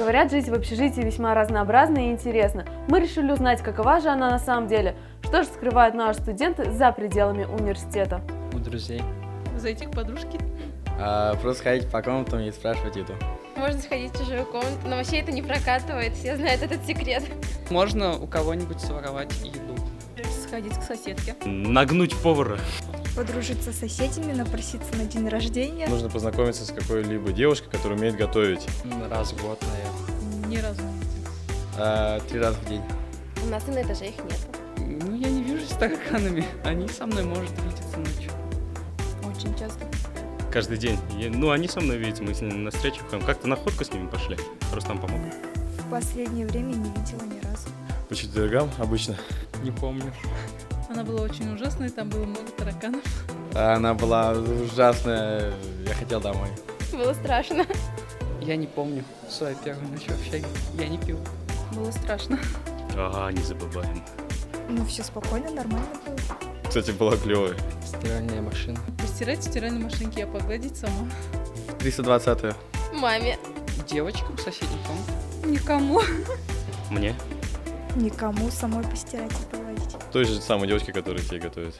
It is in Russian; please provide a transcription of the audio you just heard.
Говорят, жизнь в общежитии весьма разнообразна и интересна. Мы решили узнать, какова же она на самом деле. Что же скрывают наши студенты за пределами университета? У друзей. Зайти к подружке. Просто ходить по комнатам и спрашивать еду. Можно сходить в чужую комнату, но вообще это не прокатывает, все знают этот секрет. Можно у кого-нибудь своровать еду. Сходить к соседке. Нагнуть повара. Подружиться с соседями, напроситься на день рождения. Нужно познакомиться с какой-либо девушкой, которая умеет готовить. Раз в год, наверное. Ни разу не виделась. 3 раза в день. У нас и на этаже их нет. Ну, я не вижусь с тараканами. Они со мной может видеться ночью. Очень часто. Каждый день. Они со мной видятся, мы с ними на встречу ходим. Как-то на ходку с ними пошли. Рустам помог. В последнее время не видела ни разу. По четвергам обычно. Не помню. Она была очень ужасной, там было много тараканов. Она была ужасная, я хотел домой. Было страшно. Я не помню свою первую ночь в общаге. Я не пил. Было страшно. Ага, не забываем. Ну, все спокойно, нормально было. Кстати, была клевая. Стиральная машина. Постирать в стиральной машинке, а погладить сама. 320-е. Маме. Девочкам в соседней комнате. Никому. Мне? Никому самой постирать и погладить. Той же самой девочке, которая тебе готовит.